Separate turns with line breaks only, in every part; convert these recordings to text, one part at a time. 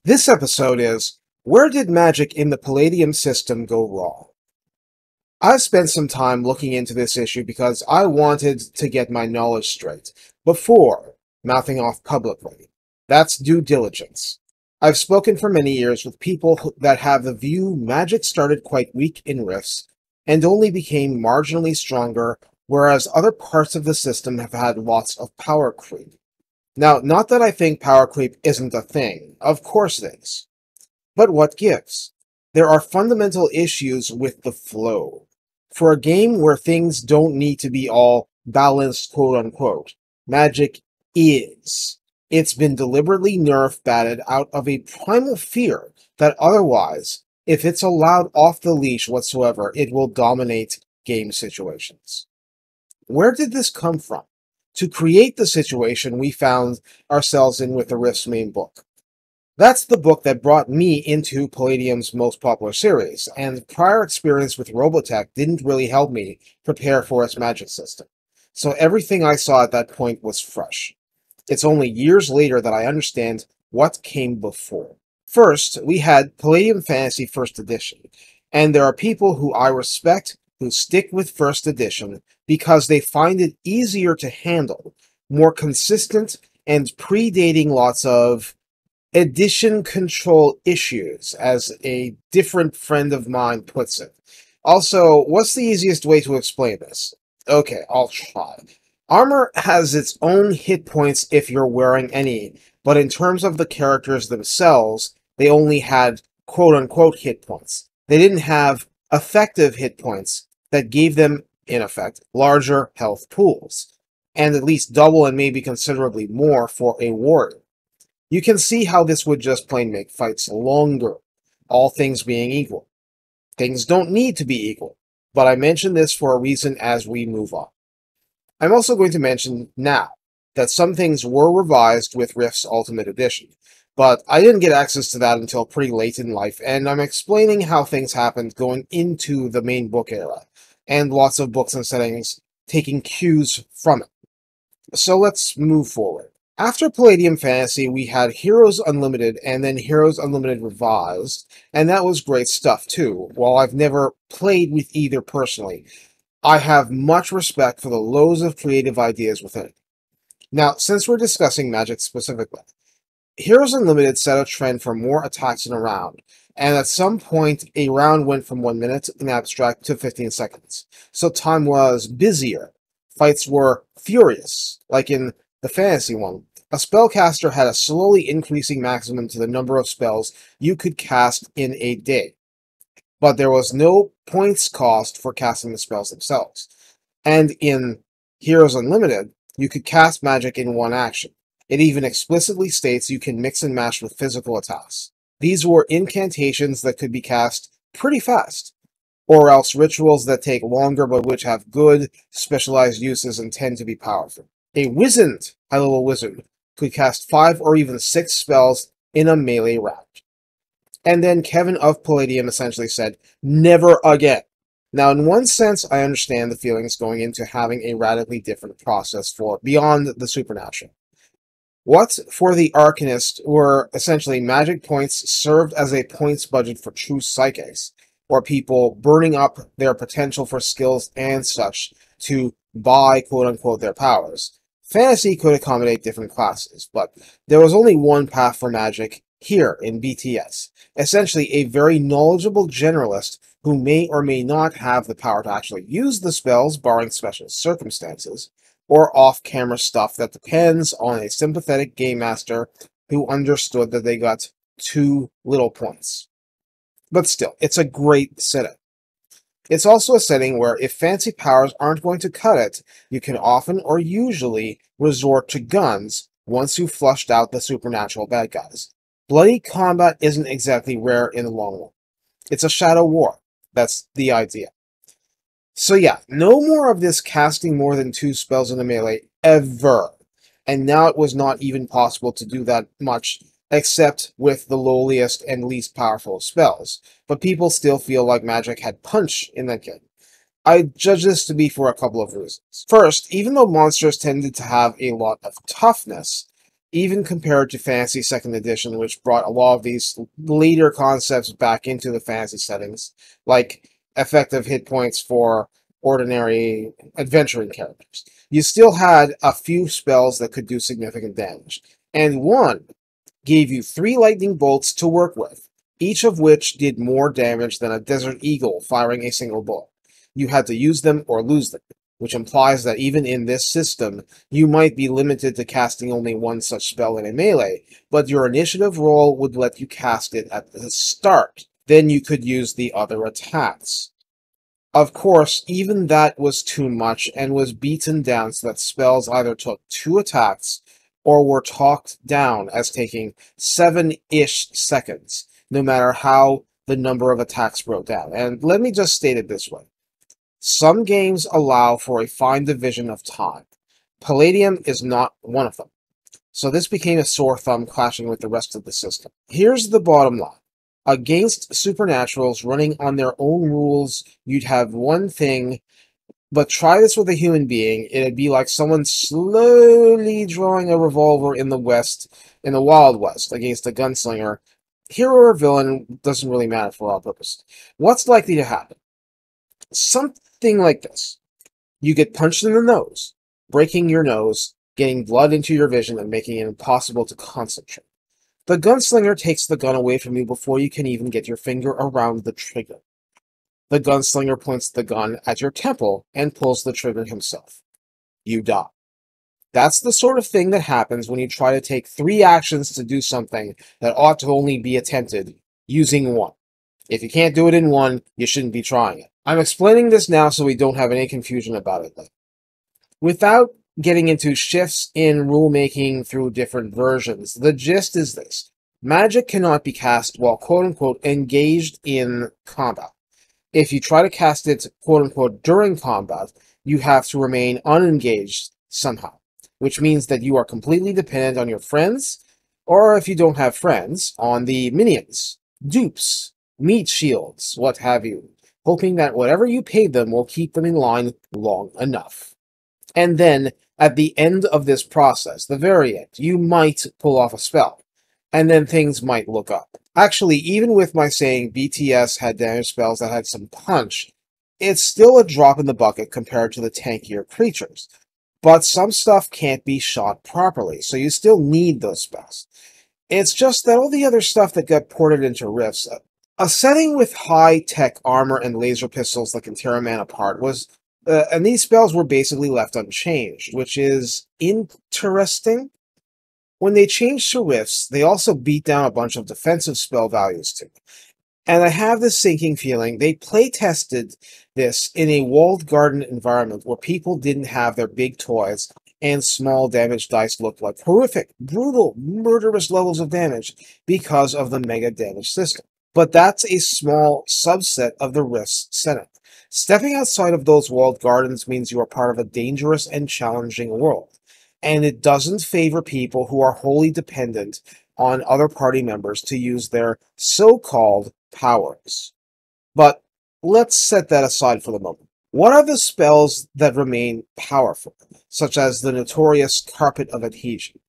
This episode is, where did magic in the Palladium system go wrong? I've spent some time looking into this issue because I wanted to get my knowledge straight before mouthing off publicly. That's due diligence. I've spoken for many years with people that have the view magic started quite weak in Rifts and only became marginally stronger, whereas other parts of the system have had lots of power creep. Now, not that I think power creep isn't a thing. Of course it is. But what gives? There are fundamental issues with the flow. For a game where things don't need to be all balanced, quote-unquote, magic is. It's been deliberately nerf-batted out of a primal fear that otherwise, if it's allowed off the leash whatsoever, it will dominate game situations. Where did this come from? To create the situation we found ourselves in with the Rift's main book. That's the book that brought me into Palladium's most popular series, and prior experience with Robotech didn't really help me prepare for its magic system. So everything I saw at that point was fresh. It's only years later that I understand what came before. First, we had Palladium Fantasy First Edition, and there are people who I respect who stick with First Edition because they find it easier to handle, more consistent, and predating lots of edition control issues, as a different friend of mine puts it. Also, what's the easiest way to explain this? Okay, I'll try. Armor has its own hit points if you're wearing any, but in terms of the characters themselves, they only had quote-unquote hit points. They didn't have effective hit points that gave them, in effect, larger health pools, and at least double and maybe considerably more for a warrior. You can see how this would just plain make fights longer, all things being equal. Things don't need to be equal, but I mention this for a reason as we move on. I'm also going to mention now that some things were revised with Rift's Ultimate Edition, but I didn't get access to that until pretty late in life, and I'm explaining how things happened going into the main book era, and lots of books and settings taking cues from it. So let's move forward. After Palladium Fantasy, we had Heroes Unlimited and then Heroes Unlimited Revised, and that was great stuff too. While I've never played with either personally, I have much respect for the loads of creative ideas within it. Now, since we're discussing Magic specifically, Heroes Unlimited set a trend for more attacks in a round, and at some point a round went from 1 minute in Abstract to 15 seconds, so time was busier. Fights were furious, like in the fantasy one. A spellcaster had a slowly increasing maximum to the number of spells you could cast in a day, but there was no points cost for casting the spells themselves. And in Heroes Unlimited, you could cast magic in one action. It even explicitly states you can mix and match with physical attacks. These were incantations that could be cast pretty fast, or else rituals that take longer but which have good, specialized uses and tend to be powerful. A wizened high-level wizard could cast 5 or even 6 spells in a melee round. And then Kevin of Palladium essentially said, never again. Now, in one sense, I understand the feelings going into having a radically different process for beyond the supernatural. What, for the Arcanist, were essentially magic points served as a points budget for true psychics, or people burning up their potential for skills and such to buy, quote-unquote, their powers. Fantasy could accommodate different classes, but there was only one path for magic here in BTS. Essentially, a very knowledgeable generalist who may or may not have the power to actually use the spells, barring special circumstances, or off-camera stuff that depends on a sympathetic game master who understood that they got too little points. But still, it's a great setup. It's also a setting where if fancy powers aren't going to cut it, you can often or usually resort to guns once you've flushed out the supernatural bad guys. Bloody combat isn't exactly rare in the long run. It's a shadow war. That's the idea. So yeah, no more of this casting more than 2 spells in a melee ever. And now it was not even possible to do that much except with the lowliest and least powerful spells, but people still feel like magic had punch in that game. I judge this to be for a couple of reasons. First, even though monsters tended to have a lot of toughness, even compared to Fantasy 2nd Edition, which brought a lot of these later concepts back into the fantasy settings, like effective hit points for ordinary adventuring characters. You still had a few spells that could do significant damage, and one gave you 3 lightning bolts to work with, each of which did more damage than a Desert Eagle firing a single bullet. You had to use them or lose them, which implies that even in this system, you might be limited to casting only one such spell in a melee, but your initiative roll would let you cast it at the start. Then you could use the other attacks. Of course, even that was too much and was beaten down so that spells either took 2 attacks or were talked down as taking 7-ish seconds, no matter how the number of attacks broke down. And let me just state it this way. Some games allow for a fine division of time. Palladium is not one of them. So this became a sore thumb clashing with the rest of the system. Here's the bottom line. Against supernaturals running on their own rules, you'd have one thing, but try this with a human being, it'd be like someone slowly drawing a revolver in the Wild West against a gunslinger. Hero or villain doesn't really matter for all purposes. What's likely to happen? Something like this. You get punched in the nose, breaking your nose, getting blood into your vision, and making it impossible to concentrate. The gunslinger takes the gun away from you before you can even get your finger around the trigger. The gunslinger points the gun at your temple and pulls the trigger himself. You die. That's the sort of thing that happens when you try to take 3 actions to do something that ought to only be attempted using 1. If you can't do it in 1, you shouldn't be trying it. I'm explaining this now so we don't have any confusion about it later. Without getting into shifts in rulemaking through different versions, the gist is this. Magic cannot be cast while quote-unquote engaged in combat. If you try to cast it quote-unquote during combat, you have to remain unengaged somehow, which means that you are completely dependent on your friends, or if you don't have friends, on the minions, dupes, meat shields, what have you, hoping that whatever you paid them will keep them in line long enough. And then, at the end of this process, the very end, you might pull off a spell, and then things might look up. Actually, even with my saying BTS had damage spells that had some punch, it's still a drop in the bucket compared to the tankier creatures. But some stuff can't be shot properly, so you still need those spells. It's just that all the other stuff that got ported into Rifts, a setting with high-tech armor and laser pistols that can tear a man apart was... and these spells were basically left unchanged, which is interesting. When they changed to Rifts, they also beat down a bunch of defensive spell values too. And I have this sinking feeling they play-tested this in a walled garden environment where people didn't have their big toys and small damage dice looked like horrific, brutal, murderous levels of damage because of the mega damage system. But that's a small subset of the Rifts setup. Stepping outside of those walled gardens means you are part of a dangerous and challenging world, and it doesn't favor people who are wholly dependent on other party members to use their so-called powers. But let's set that aside for the moment. What are the spells that remain powerful, such as the notorious Carpet of Adhesion?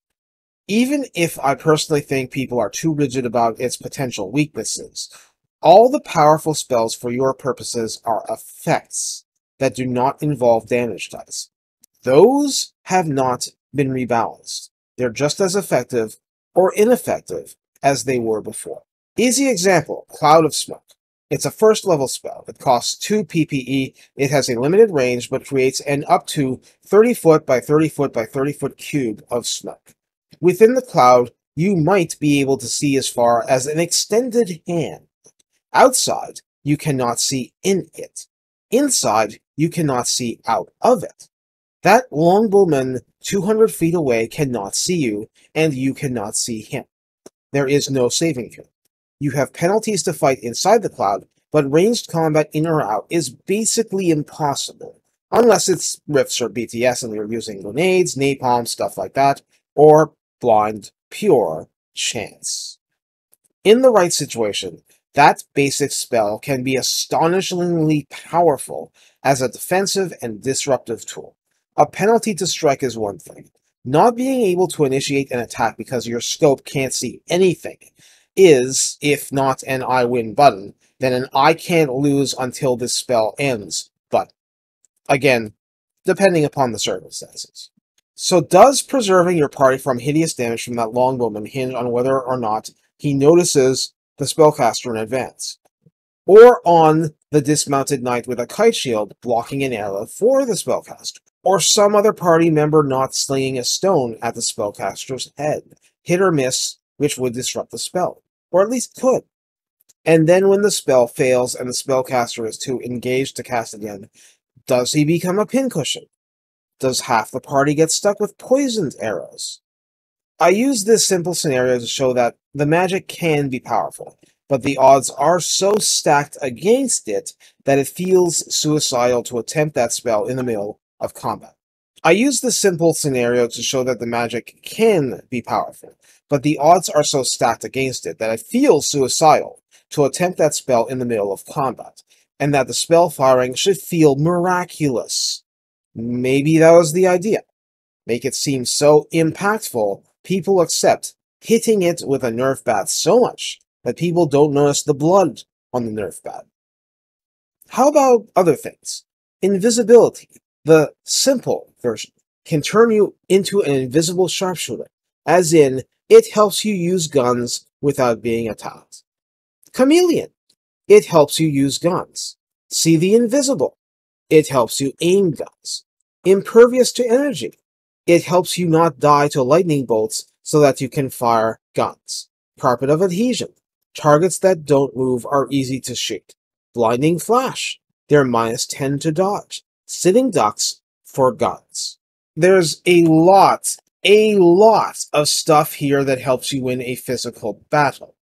Even if I personally think people are too rigid about its potential weaknesses, all the powerful spells for your purposes are effects that do not involve damage dice. Those have not been rebalanced. They're just as effective or ineffective as they were before. Easy example, Cloud of Smoke. It's a first level spell. It costs 2 PPE. It has a limited range, but creates an up to 30 foot by 30 foot by 30 foot cube of smoke. Within the cloud, you might be able to see as far as an extended hand. Outside, you cannot see in it. Inside, you cannot see out of it. That longbowman 200 feet away cannot see you, and you cannot see him. There is no saving throw. You have penalties to fight inside the cloud, but ranged combat in or out is basically impossible, unless it's Rifts or BTS and you're using grenades, napalm, stuff like that, or blind, pure chance. In the right situation, that basic spell can be astonishingly powerful as a defensive and disruptive tool. A penalty to strike is one thing, Not being able to initiate an attack because your scope can't see anything is, if not an I win button, then an I can't lose until this spell ends button. Again, depending upon the circumstances. So does preserving your party from hideous damage from that longbowman hinge on whether or not he notices the spellcaster in advance? Or on the dismounted knight with a kite shield blocking an arrow for the spellcaster? Or some other party member not slinging a stone at the spellcaster's head, hit or miss, which would disrupt the spell, or at least could. And then when the spell fails and the spellcaster is too engaged to cast again, does he become a pincushion? Does half the party get stuck with poisoned arrows? I use this simple scenario to show that the magic can be powerful, but the odds are so stacked against it that it feels suicidal to attempt that spell in the middle of combat. I use this simple scenario to show that the magic can be powerful, but the odds are so stacked against it that it feels suicidal to attempt that spell in the middle of combat, and that the spell firing should feel miraculous. Maybe that was the idea. Make it seem so impactful, people accept hitting it with a Nerf bat so much that people don't notice the blood on the Nerf bat. How about other things? Invisibility, the simple version, can turn you into an invisible sharpshooter, as in, it helps you use guns without being attacked. Chameleon, it helps you use guns. See the invisible, it helps you aim guns. Impervious to energy, it helps you not die to lightning bolts so that you can fire guns. Carpet of adhesion, targets that don't move are easy to shoot. Blinding flash, they're -10 to dodge. Sitting ducks for guns. There's a lot of stuff here that helps you win a physical battle.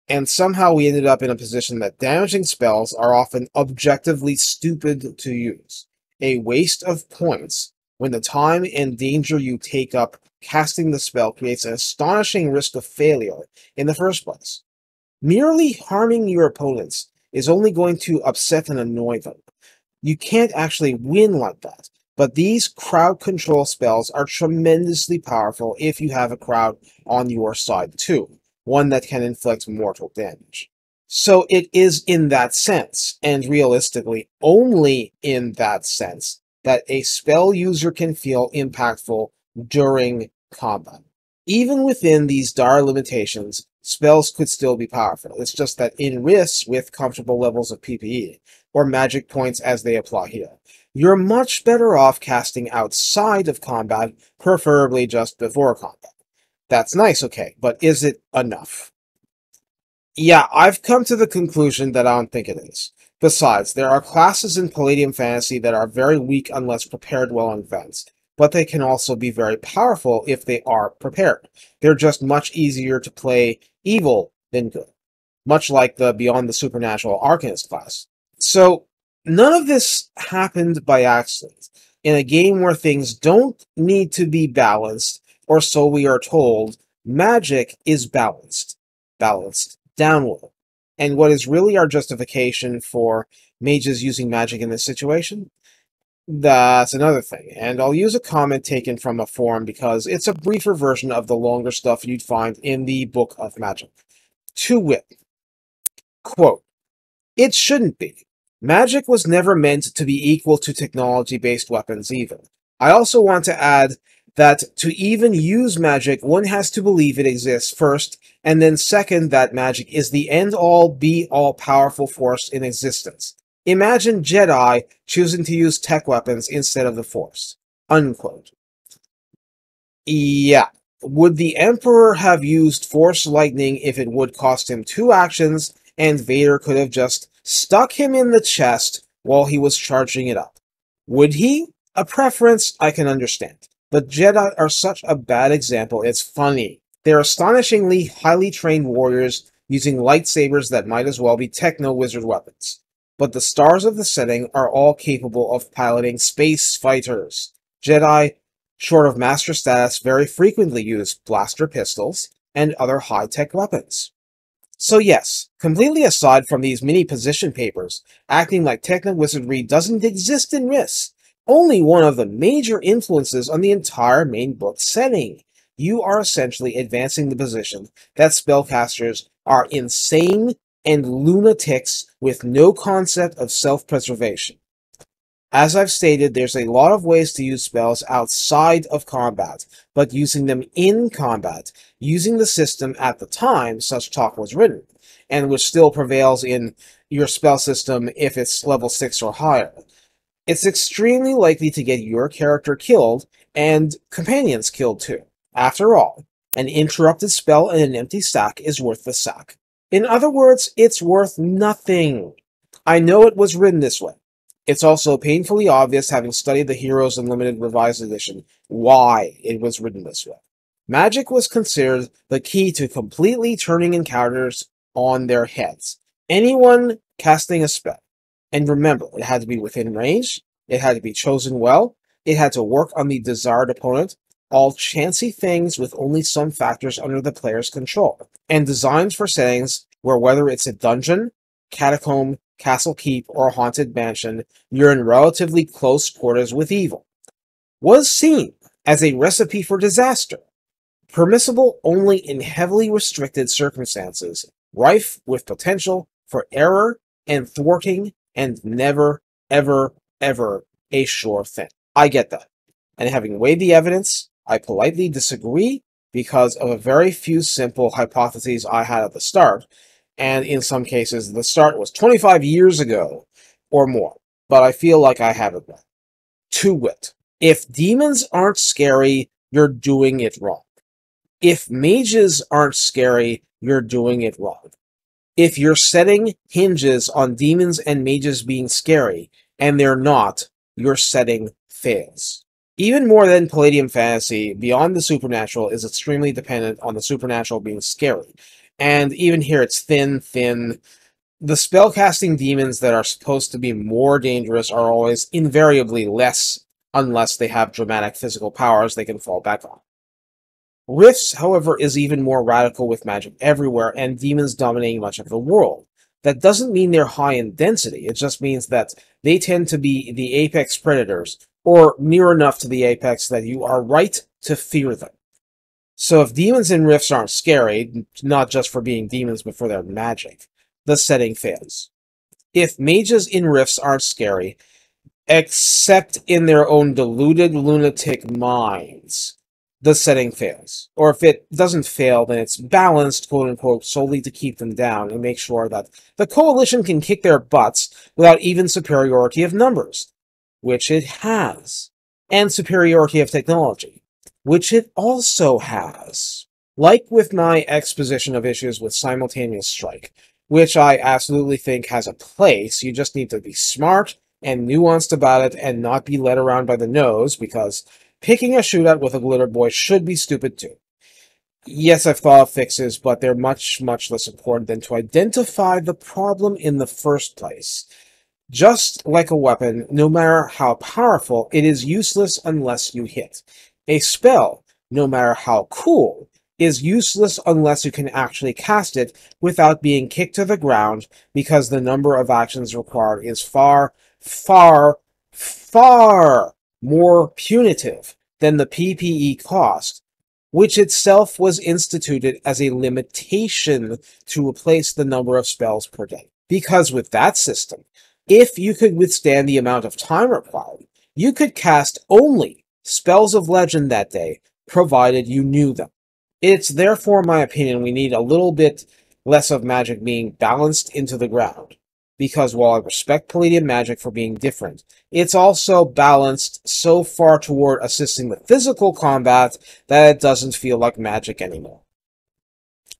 And somehow we ended up in a position that damaging spells are often objectively stupid to use. A waste of points when the time and danger you take up casting the spell creates an astonishing risk of failure in the first place. Merely harming your opponents is only going to upset and annoy them. You can't actually win like that, but these crowd control spells are tremendously powerful if you have a crowd on your side too, one that can inflict mortal damage. So it is in that sense, and realistically only in that sense, that a spell user can feel impactful during combat. Even within these dire limitations, spells could still be powerful. It's just that in risks with comfortable levels of PPE, or magic points as they apply here, you're much better off casting outside of combat, preferably just before combat. That's nice, okay, but is it enough? Yeah, I've come to the conclusion that I don't think it is. Besides, there are classes in Palladium Fantasy that are very weak unless prepared well in advance, but they can also be very powerful if they are prepared. They're just much easier to play evil than good, much like the Beyond the Supernatural Arcanist class. So, none of this happened by accident. In a game where things don't need to be balanced, or so we are told, magic is balanced. Balanced downward. And what is really our justification for mages using magic in this situation? That's another thing, and I'll use a comment taken from a forum because it's a briefer version of the longer stuff you'd find in the Book of Magic. To wit, quote, "It shouldn't be. Magic was never meant to be equal to technology-based weapons either. I also want to add that to even use magic, one has to believe it exists first, and then second, that magic is the end-all, be-all powerful force in existence. Imagine Jedi choosing to use tech weapons instead of the Force." Unquote. Yeah. Would the Emperor have used Force Lightning if it would cost him 2 actions, and Vader could have just stuck him in the chest while he was charging it up? Would he? A preference I can understand. But Jedi are such a bad example, it's funny. They're astonishingly highly trained warriors using lightsabers that might as well be techno-wizard weapons. But the stars of the setting are all capable of piloting space fighters. Jedi, short of master status, very frequently use blaster pistols and other high-tech weapons. So yes, completely aside from these mini position papers, acting like techno-wizardry doesn't exist in risks, only one of the major influences on the entire main book setting. You are essentially advancing the position that spellcasters are insane and lunatics with no concept of self-preservation. As I've stated, there's a lot of ways to use spells outside of combat, but using them in combat, using the system at the time such talk was written, and which still prevails in your spell system if it's level 6 or higher. It's extremely likely to get your character killed, and companions killed too. After all, an interrupted spell and an empty sack is worth the sack. In other words, it's worth nothing. I know it was written this way. It's also painfully obvious, having studied the Heroes Unlimited Revised Edition, why it was written this way. Magic was considered the key to completely turning encounters on their heads. Anyone casting a spell. And remember, it had to be within range, it had to be chosen well, it had to work on the desired opponent, all chancy things with only some factors under the player's control, and designed for settings where whether it's a dungeon, catacomb, castle keep, or haunted mansion, you're in relatively close quarters with evil. Was seen as a recipe for disaster, permissible only in heavily restricted circumstances, rife with potential for error and thwarting, and never, ever, ever a sure thing. I get that. And having weighed the evidence, I politely disagree because of a very few simple hypotheses I had at the start, and in some cases, the start was 25 years ago or more, but I feel like I have it now. To wit, if demons aren't scary, you're doing it wrong. If mages aren't scary, you're doing it wrong. If your setting hinges on demons and mages being scary, and they're not, your setting fails. Even more than Palladium fantasy, Beyond the Supernatural is extremely dependent on the supernatural being scary. And even here, it's thin. The spellcasting demons that are supposed to be more dangerous are always invariably less, unless they have dramatic physical powers they can fall back on. Rifts, however, is even more radical with magic everywhere and demons dominating much of the world. That doesn't mean they're high in density, it just means that they tend to be the apex predators, or near enough to the apex that you are right to fear them. So if demons in rifts aren't scary, not just for being demons but for their magic, the setting fails. If mages in rifts aren't scary, except in their own deluded lunatic minds, the setting fails. Or if it doesn't fail, then it's balanced, quote-unquote, solely to keep them down and make sure that the coalition can kick their butts without even superiority of numbers, which it has, and superiority of technology, which it also has. Like with my exposition of issues with simultaneous strike, which I absolutely think has a place, you just need to be smart and nuanced about it and not be led around by the nose, because picking a shootout with a glitter boy should be stupid too. Yes, I've thought of fixes, but they're much, much less important than to identify the problem in the first place. Just like a weapon, no matter how powerful, it is useless unless you hit. A spell, no matter how cool, is useless unless you can actually cast it without being kicked to the ground, because the number of actions required is far, far, far more punitive than the PPE cost, which itself was instituted as a limitation to replace the number of spells per day. Because with that system, if you could withstand the amount of time required, you could cast only spells of legend that day, provided you knew them. It's therefore my opinion we need a little bit less of magic being balanced into the ground. Because while I respect Palladium magic for being different, it's also balanced so far toward assisting with physical combat that it doesn't feel like magic anymore.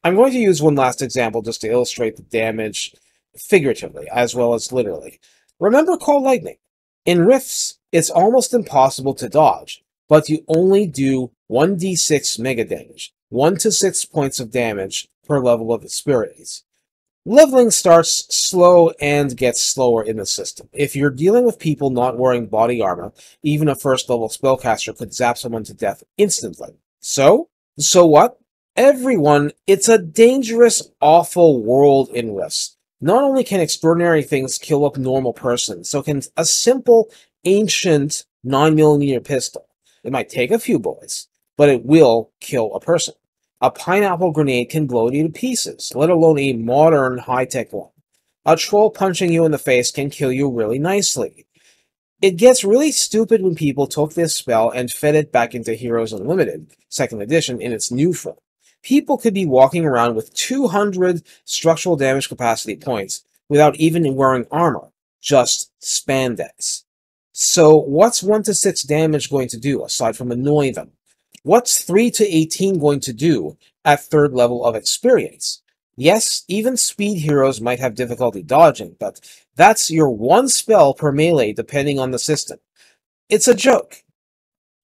I'm going to use one last example just to illustrate the damage figuratively, as well as literally. Remember Cold Lightning? In Rifts, it's almost impossible to dodge, but you only do 1d6 mega damage, 1 to 6 points of damage per level of experience. Leveling starts slow and gets slower in the system. If you're dealing with people not wearing body armor, even a first-level spellcaster could zap someone to death instantly. So what? Everyone, it's a dangerous, awful world in Rifts. Not only can extraordinary things kill a normal person, so can a simple, ancient 9mm pistol. It might take a few bullets, but it will kill a person. A pineapple grenade can blow you to pieces, let alone a modern high-tech one. A troll punching you in the face can kill you really nicely. It gets really stupid when people took this spell and fed it back into Heroes Unlimited, 2nd edition, in its new form. People could be walking around with 200 structural damage capacity points without even wearing armor, just spandex. So what's 1 to 6 damage going to do, aside from annoy them? What's 3 to 18 going to do at 3rd level of experience? Yes, even speed heroes might have difficulty dodging, but that's your 1 spell per melee depending on the system. It's a joke.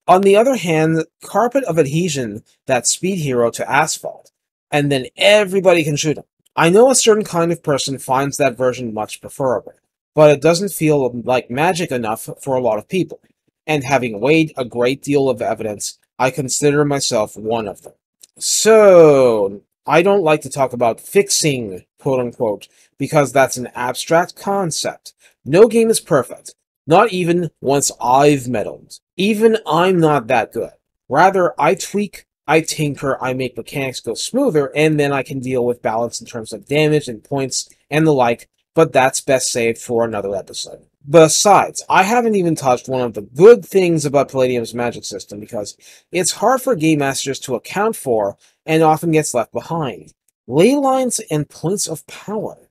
On the other hand, Carpet of Adhesion that speed hero to asphalt, and then everybody can shoot him. I know a certain kind of person finds that version much preferable, but it doesn't feel like magic enough for a lot of people. And having weighed a great deal of evidence, I consider myself one of them. So, I don't like to talk about fixing, quote-unquote, because that's an abstract concept. No game is perfect. Not even once I've meddled. Even I'm not that good. Rather, I tweak, I tinker, I make mechanics go smoother, and then I can deal with balance in terms of damage and points and the like, but that's best saved for another episode. Besides, I haven't even touched one of the good things about Palladium's magic system because it's hard for game masters to account for and often gets left behind. Ley lines and points of power.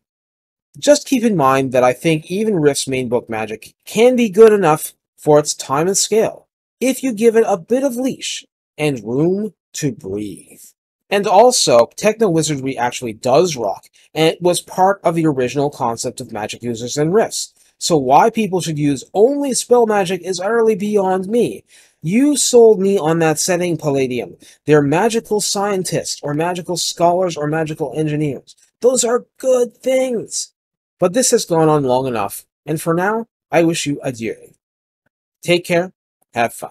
Just keep in mind that I think even Rift's main book magic can be good enough for its time and scale, if you give it a bit of leash and room to breathe. And also, techno-wizardry actually does rock, and it was part of the original concept of magic users and Rifts. So why people should use only spell magic is utterly beyond me. You sold me on that setting, Palladium. They're magical scientists, or magical scholars, or magical engineers. Those are good things. But this has gone on long enough, and for now, I wish you adieu. Take care, have fun.